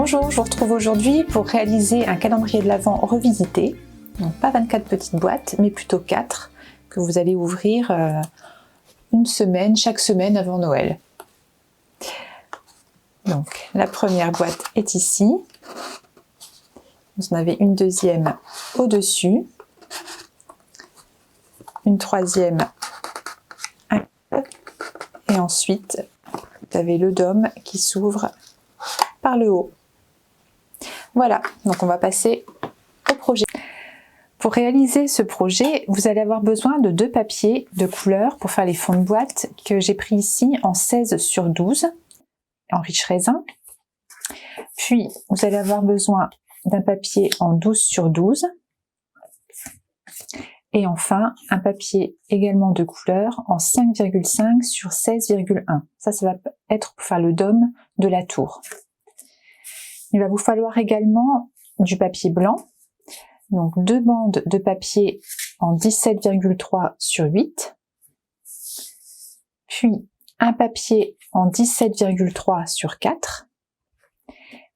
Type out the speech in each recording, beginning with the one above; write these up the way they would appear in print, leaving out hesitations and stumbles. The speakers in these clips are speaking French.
Bonjour, je vous retrouve aujourd'hui pour réaliser un calendrier de l'Avent revisité. Donc pas 24 petites boîtes, mais plutôt 4 que vous allez ouvrir chaque semaine avant Noël. Donc la première boîte est ici. Vous en avez une deuxième au-dessus, une troisième et ensuite vous avez le dôme qui s'ouvre par le haut. Voilà, donc on va passer au projet. Pour réaliser ce projet, vous allez avoir besoin de 2 papiers de couleur pour faire les fonds de boîte que j'ai pris ici en 16/12 en riche raisin. Puis vous allez avoir besoin d'un papier en 12/12 et enfin un papier également de couleur en 5,5/16,1. Ça va être pour faire le dôme de la tour. Il va vous falloir également du papier blanc, donc 2 bandes de papier en 17,3/8, puis un papier en 17,3/4,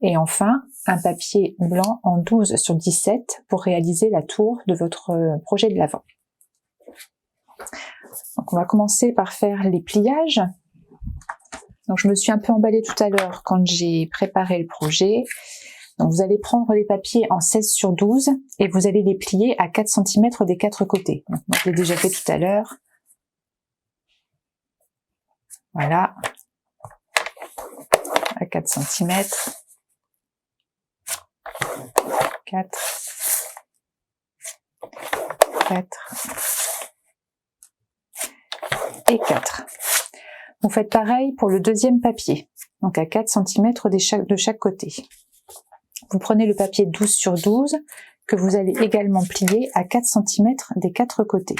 et enfin un papier blanc en 12/17 pour réaliser la tour de votre projet de l'Avent. Donc on va commencer par faire les pliages. Donc je me suis un peu emballée tout à l'heure quand j'ai préparé le projet. Donc vous allez prendre les papiers en 16/12 et vous allez les plier à 4 cm des 4 côtés. Donc, moi je l'ai déjà fait tout à l'heure. Voilà. À 4 cm. 4. 4. Et 4. Vous faites pareil pour le deuxième papier. Donc à 4 cm de chaque côté. Vous prenez le papier 12/12 que vous allez également plier à 4 cm des 4 côtés.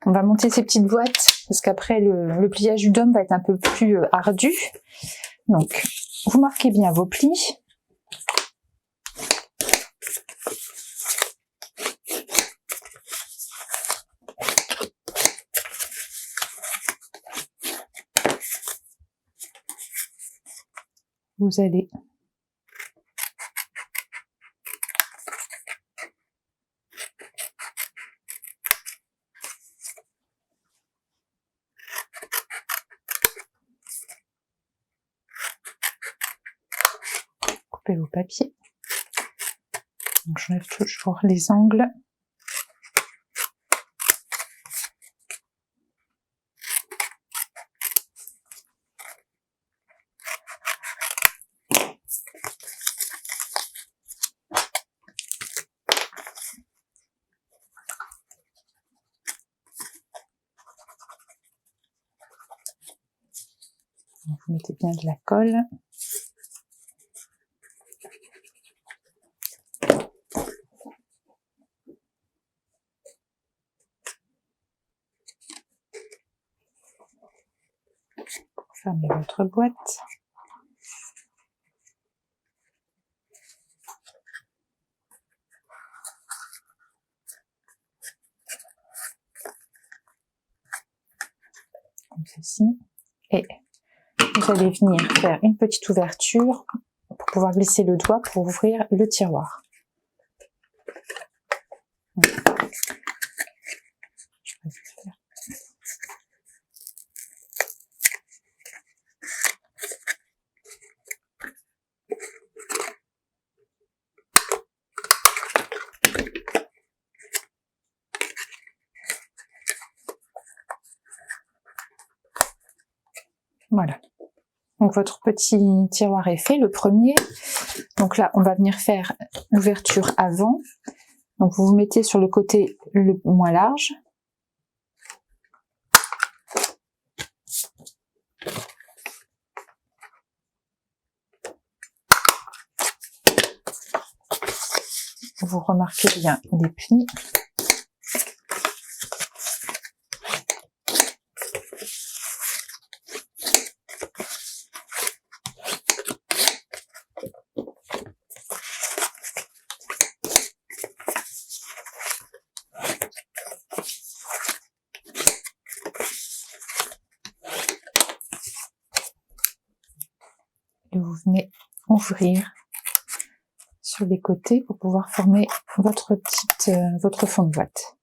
On va monter ces petites boîtes parce qu'après le pliage du dôme va être un peu plus ardu. Donc vous marquez bien vos plis. Vous allez couper vos papiers. Donc j'enlève toujours les angles. Vous mettez bien de la colle. Fermez votre boîte. Comme ceci. Et vous allez venir faire une petite ouverture pour pouvoir glisser le doigt pour ouvrir le tiroir. Voilà. Donc votre petit tiroir est fait, le premier. Donc là, on va venir faire l'ouverture avant. Donc vous vous mettez sur le côté le moins large. Vous remarquez bien les plis. venez ouvrir sur les côtés pour pouvoir former votre fond de boîte.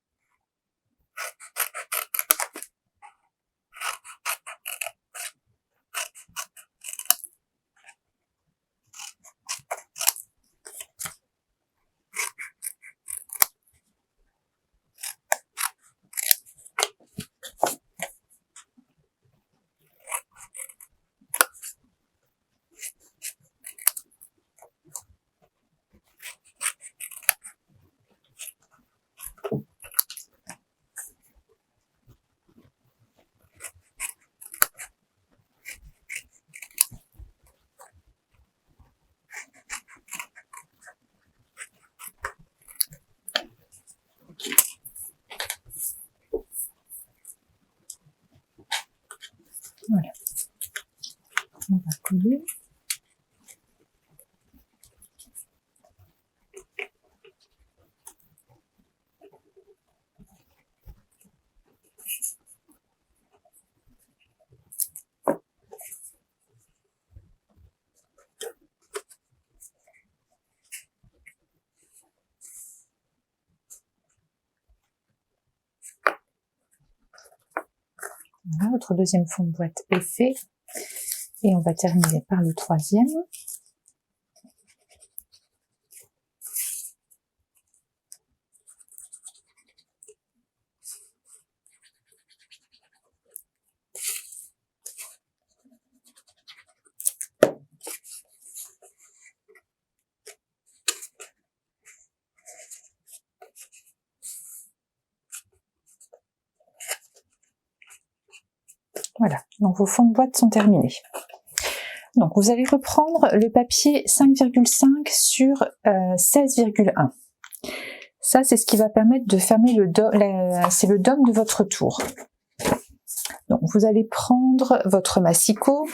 Voilà. On va coller. Voilà, votre deuxième fond de boîte est fait. Et on va terminer par le troisième. Voilà, donc vos fonds de boîte sont terminés. Donc vous allez reprendre le papier 5,5 sur 16,1. Ça, c'est ce qui va permettre de fermer c'est le dôme de votre tour. Donc vous allez prendre votre massicot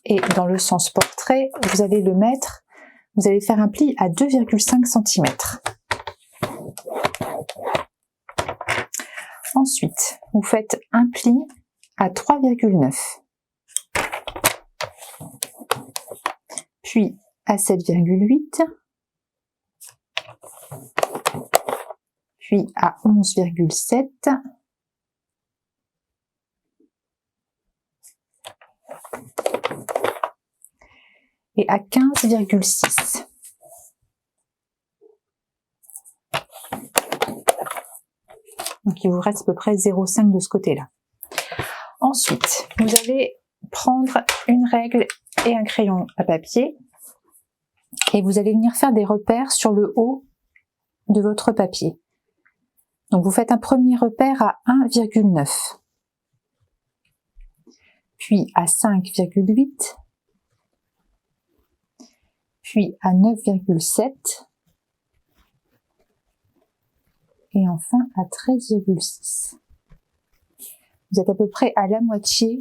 et dans le sens portrait, vous allez le mettre, vous allez faire un pli à 2,5 cm. Ensuite, vous faites un pli à 3,9. Puis à 7,8. Puis à 11,7. Et à 15,6. Donc il vous reste à peu près 0,5 de ce côté-là. Ensuite, vous allez prendre une règle et un crayon à papier et vous allez venir faire des repères sur le haut de votre papier. Donc vous faites un premier repère à 1,9, puis à 5,8, puis à 9,7 et enfin à 13,6. Vous êtes à peu près à la moitié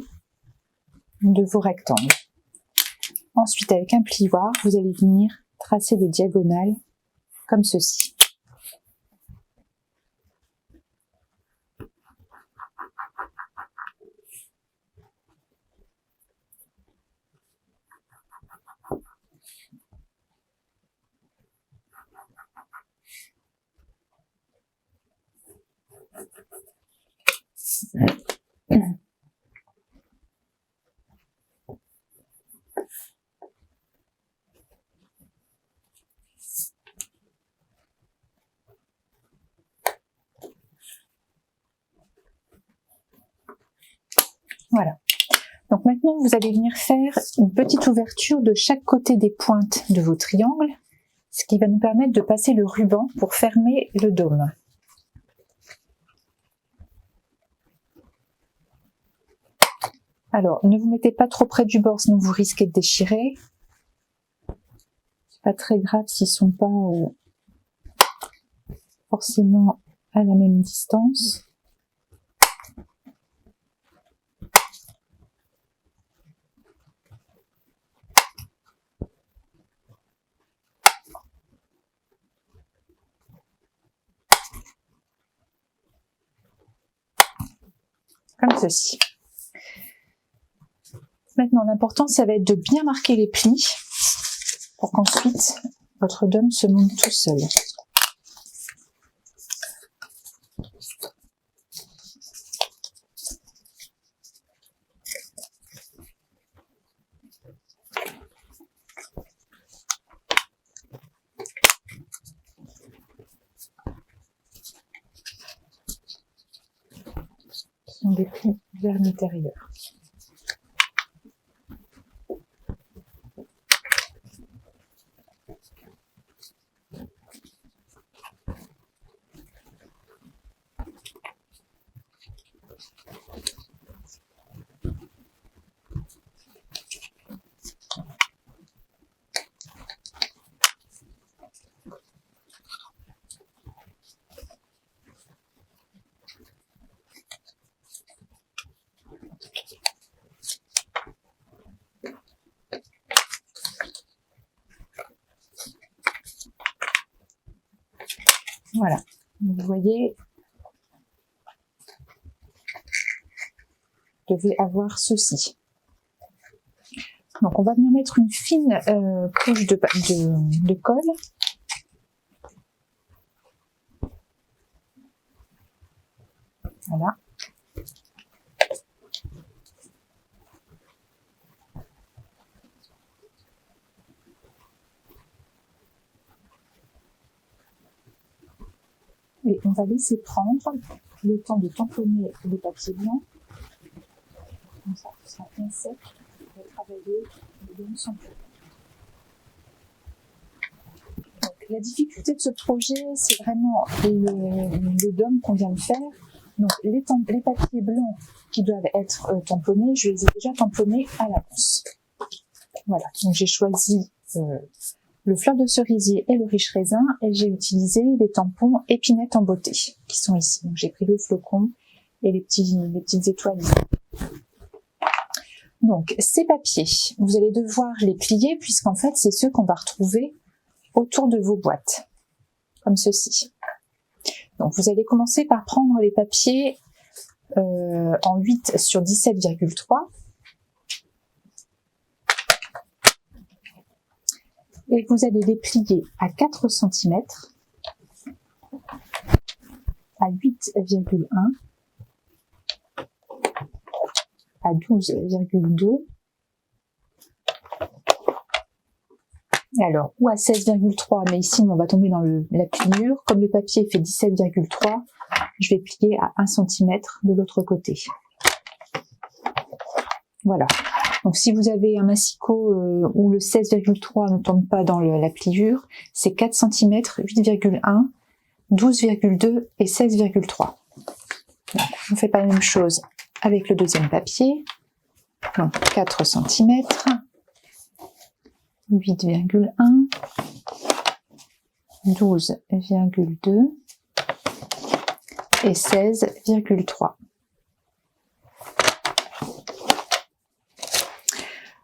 de vos rectangles. Ensuite, avec un plioir, vous allez venir tracer des diagonales comme ceci. Voilà. Donc maintenant, vous allez venir faire une petite ouverture de chaque côté des pointes de vos triangles, ce qui va nous permettre de passer le ruban pour fermer le dôme. Alors, ne vous mettez pas trop près du bord, sinon vous risquez de déchirer. C'est pas très grave s'ils sont pas forcément à la même distance. Comme ceci. Maintenant, l'important, ça va être de bien marquer les plis pour qu'ensuite, votre dôme se monte tout seul. Ce sont des plis vers l'intérieur. Voilà, vous voyez, vous devez avoir ceci. Donc on va venir mettre une fine couche de colle. Voilà. Et on va laisser prendre le temps de tamponner le papier blanc. Comme ça, ce sera bien sec. On va travailler le dôme sans plus. Donc, la difficulté de ce projet, c'est vraiment le dôme qu'on vient de faire. Donc les papiers blancs qui doivent être tamponnés, je les ai déjà tamponnés à l'avance. Voilà, donc j'ai choisi le fleur de cerisier et le riche raisin, et j'ai utilisé les tampons épinettes en beauté qui sont ici. Donc j'ai pris le flocon et les petites étoiles. Donc ces papiers, vous allez devoir les plier puisqu'en fait c'est ceux qu'on va retrouver autour de vos boîtes, comme ceci. Donc vous allez commencer par prendre les papiers en 8 sur 17,3. Et vous allez les plier à 4 cm, à 8,1, à 12,2, alors ou à 16,3, mais ici on va tomber dans la pliure. Comme le papier fait 17,3, je vais plier à 1 cm de l'autre côté. Voilà. Donc si vous avez un massicot où le 16,3 ne tombe pas dans la pliure, c'est 4 cm, 8,1, 12,2 et 16,3. On ne fait pas la même chose avec le deuxième papier. Donc 4 cm, 8,1, 12,2 et 16,3.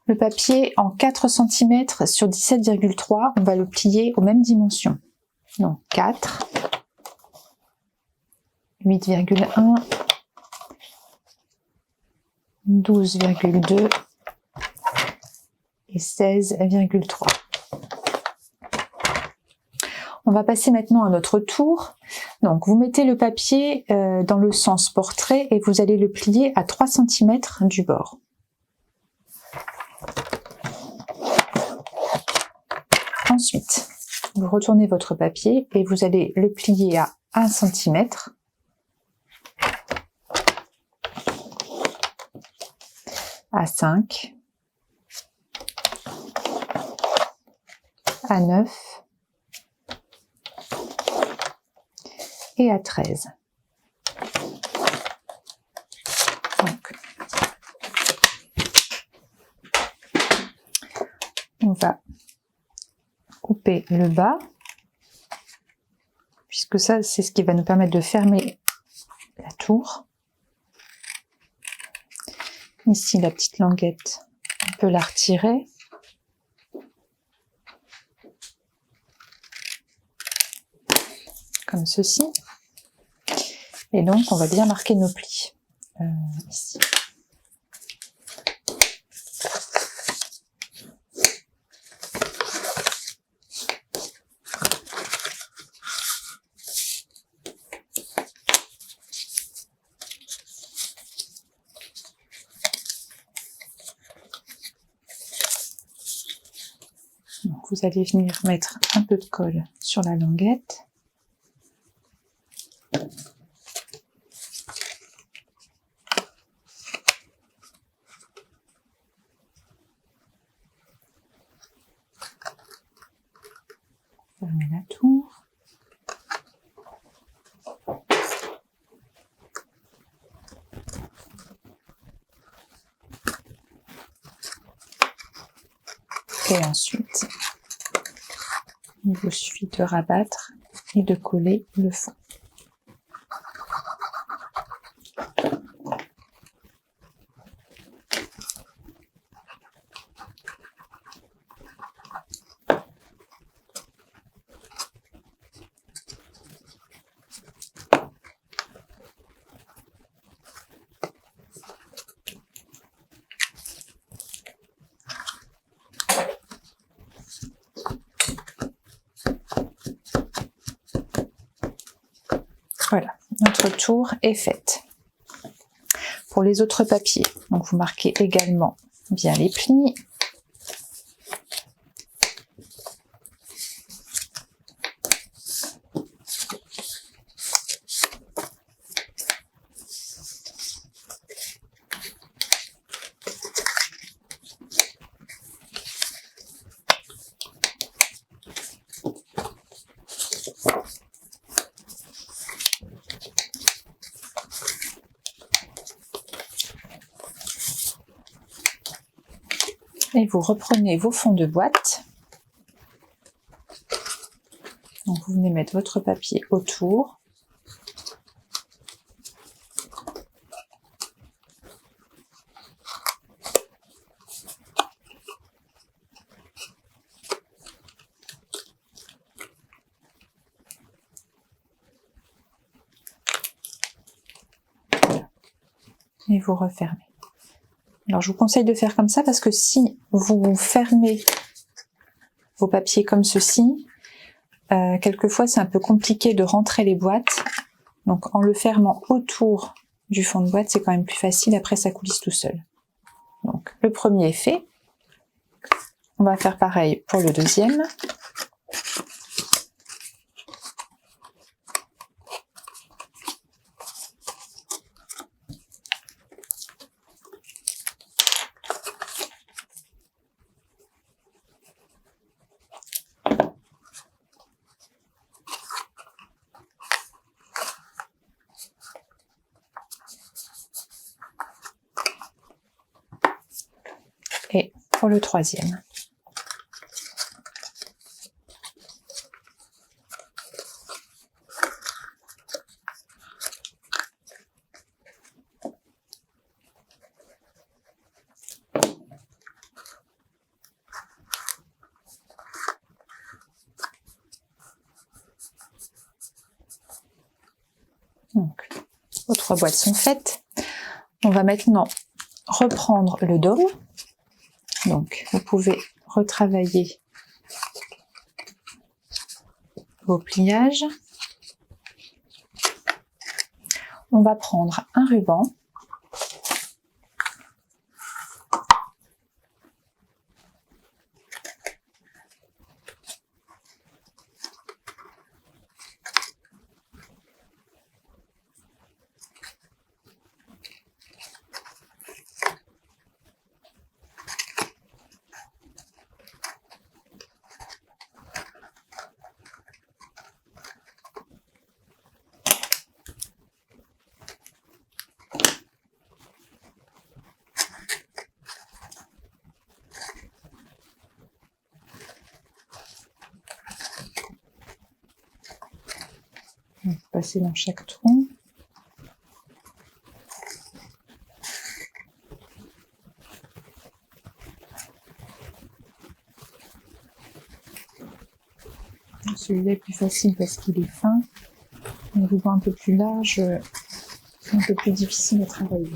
Le papier en 4 cm sur 17,3, on va le plier aux mêmes dimensions. Donc 4, 8,1, 12,2 et 16,3. On va passer maintenant à notre tour. Donc vous mettez le papier dans le sens portrait et vous allez le plier à 3 cm du bord. Ensuite, vous retournez votre papier et vous allez le plier à 1 cm, à 5, à 9 et à 13. Donc, on va couper le bas, puisque ça c'est ce qui va nous permettre de fermer la tour. Ici la petite languette, on peut la retirer. Comme ceci. Et donc on va bien marquer nos plis ici. vous allez venir mettre un peu de colle sur la languette. Fermez la tour. Et ensuite, il vous suffit de rabattre et de coller le fond. Voilà, notre tour est faite. Pour les autres papiers, donc vous marquez également bien les plis. Et vous reprenez vos fonds de boîte. Donc vous venez mettre votre papier autour. Et vous refermez. Alors je vous conseille de faire comme ça parce que si vous fermez vos papiers comme ceci, quelquefois c'est un peu compliqué de rentrer les boîtes. Donc en le fermant autour du fond de boîte, c'est quand même plus facile, après ça coulisse tout seul. Donc le premier est fait. On va faire pareil pour le deuxième. Et pour le troisième. Donc, vos 3 boîtes sont faites. On va maintenant reprendre le dôme. Donc, vous pouvez retravailler vos pliages. On va prendre un ruban. Passer dans chaque trou. Celui-là est plus facile parce qu'il est fin. Le ruban un peu plus large, c'est un peu plus difficile à travailler.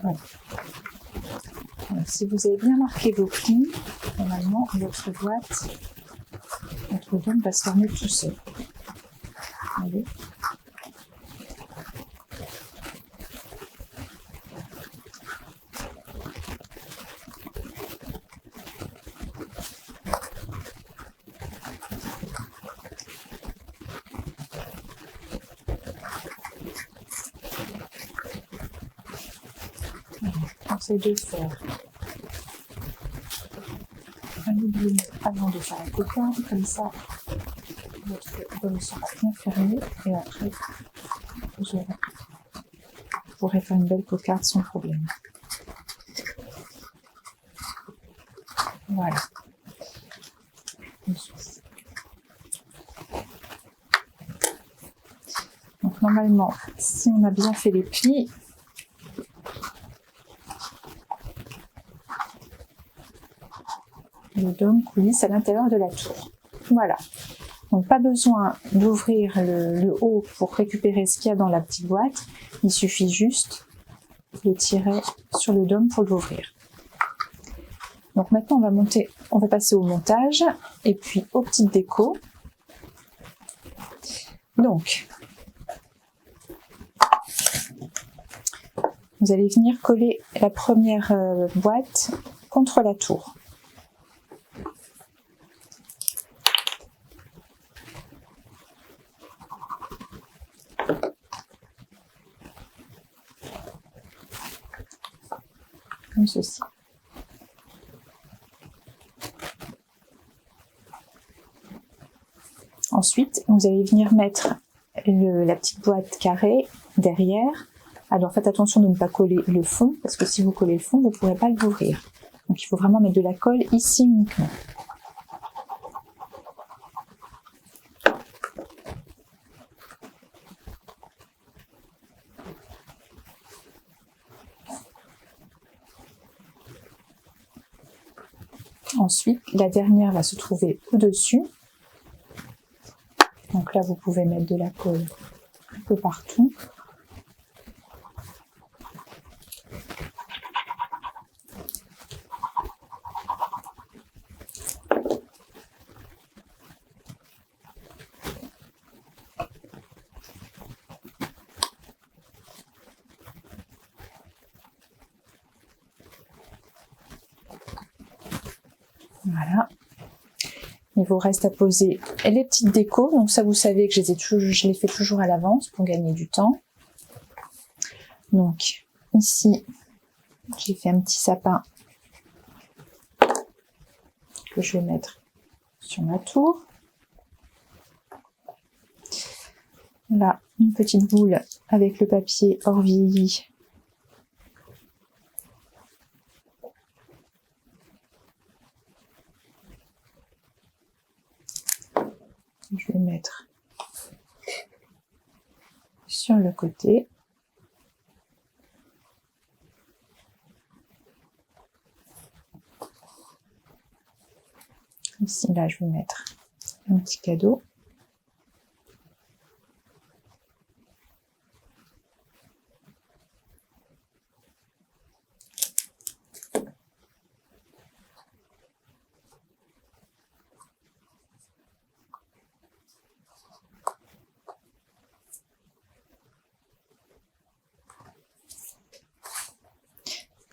Voilà. si vous avez bien marqué vos plis, normalement votre dôme va se fermer tout seul. Allez. Conseil de faire un doublé avant de faire la cocarde, comme ça votre dôme sera bien fermé et après vous pourrez faire une belle cocarde sans problème. Voilà. Donc normalement, si on a bien fait les plis, le dôme coulisse à l'intérieur de la tour. Voilà. Donc pas besoin d'ouvrir le haut pour récupérer ce qu'il y a dans la petite boîte. Il suffit juste de tirer sur le dôme pour l'ouvrir. Donc maintenant on va passer au montage et puis aux petites décos. Donc vous allez venir coller la première boîte contre la tour. Comme ceci. Ensuite, vous allez venir mettre la petite boîte carrée derrière. Alors faites attention de ne pas coller le fond, parce que si vous collez le fond, vous ne pourrez pas l'ouvrir. Donc il faut vraiment mettre de la colle ici uniquement. Ensuite, la dernière va se trouver au-dessus. Donc là, vous pouvez mettre de la colle un peu partout. Voilà. Il vous reste à poser les petites décos. Donc ça, vous savez que je les fais toujours à l'avance pour gagner du temps. Donc ici, j'ai fait un petit sapin que je vais mettre sur ma tour. Là, une petite boule avec le papier hors vieilli. Je vais mettre sur le côté. Ici, là, je vais mettre un petit cadeau.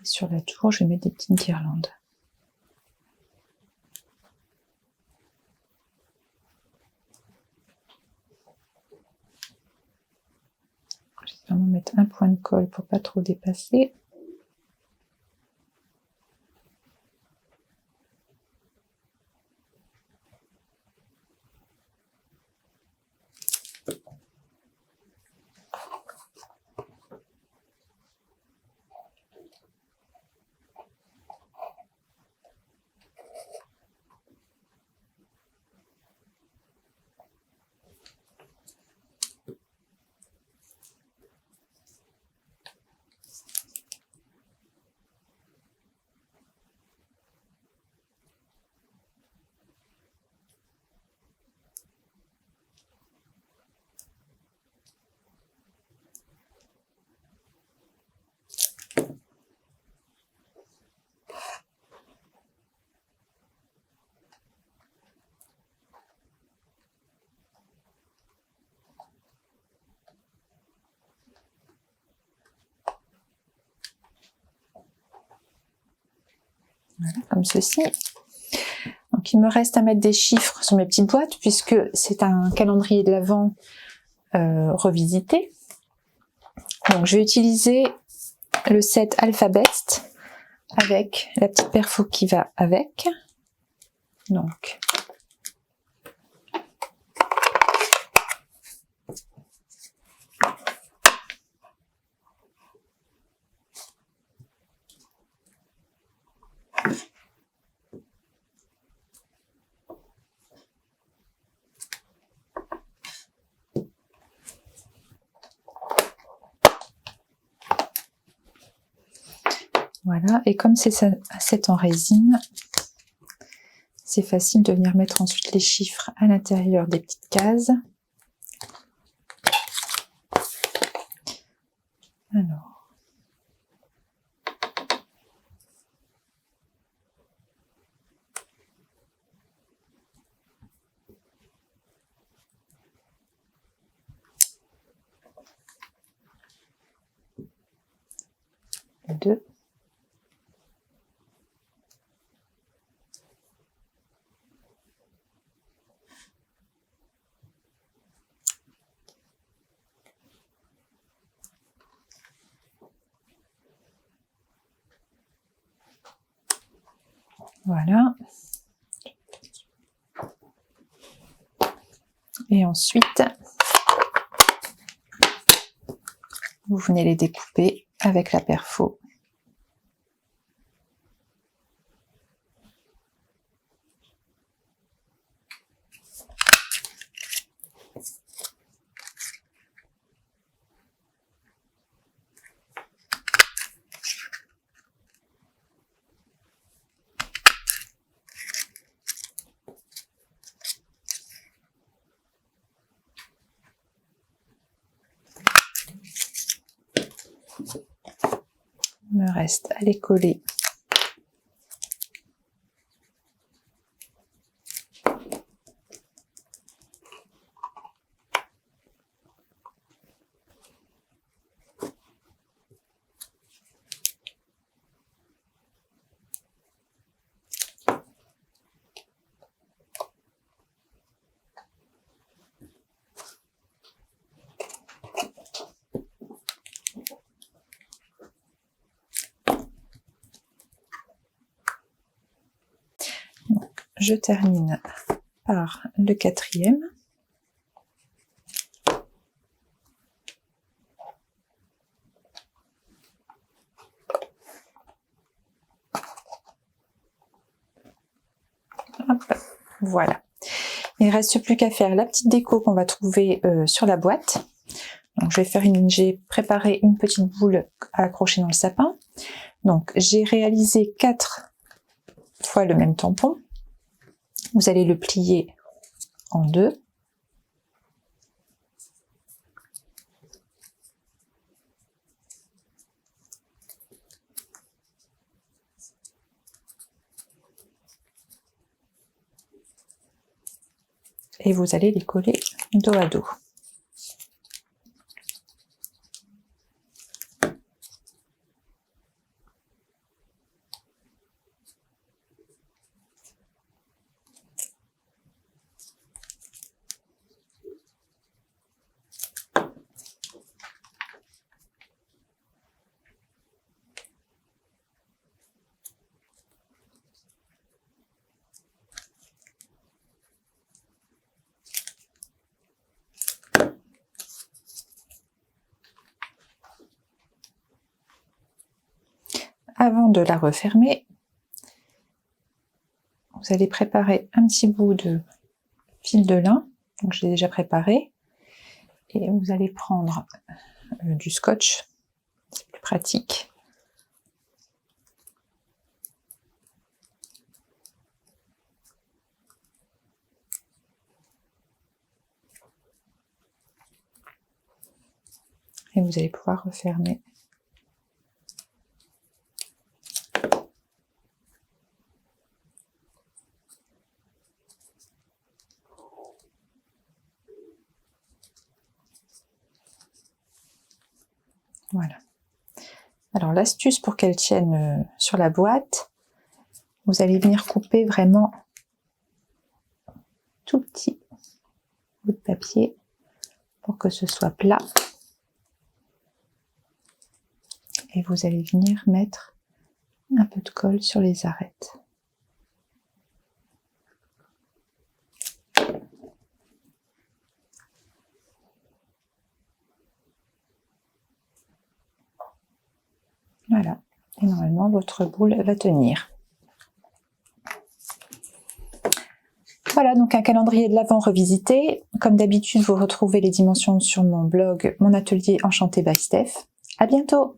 Et sur la tour, je vais mettre des petites guirlandes. Je vais vraiment mettre un point de colle pour pas trop dépasser. Voilà, comme ceci. Donc il me reste à mettre des chiffres sur mes petites boîtes puisque c'est un calendrier de l'Avent revisité. Donc je vais utiliser le set Alphabest avec la petite perfo qui va avec. Donc voilà, et comme c'est en résine, c'est facile de venir mettre ensuite les chiffres à l'intérieur des petites cases. Alors, deux. Voilà. Et ensuite, vous venez les découper avec la perfo. Il me reste à les coller. Je termine par le quatrième. Hop, voilà. Il ne reste plus qu'à faire la petite déco qu'on va trouver sur la boîte. Donc j'ai préparé une petite boule à accrocher dans le sapin. Donc j'ai réalisé 4 fois le même tampon. Vous allez le plier en 2. Et vous allez les coller dos à dos. Avant de la refermer, vous allez préparer un petit bout de fil de lin, donc je l'ai déjà préparé, et vous allez prendre du scotch, c'est plus pratique. Et vous allez pouvoir refermer. Voilà. Alors l'astuce pour qu'elle tienne sur la boîte, vous allez venir couper vraiment tout petit bout de papier pour que ce soit plat. Et vous allez venir mettre un peu de colle sur les arêtes. Voilà, et normalement votre boule va tenir. Voilà donc un calendrier de l'Avent revisité. Comme d'habitude, vous retrouvez les dimensions sur mon blog, mon atelier Enchanté by Steph. À bientôt!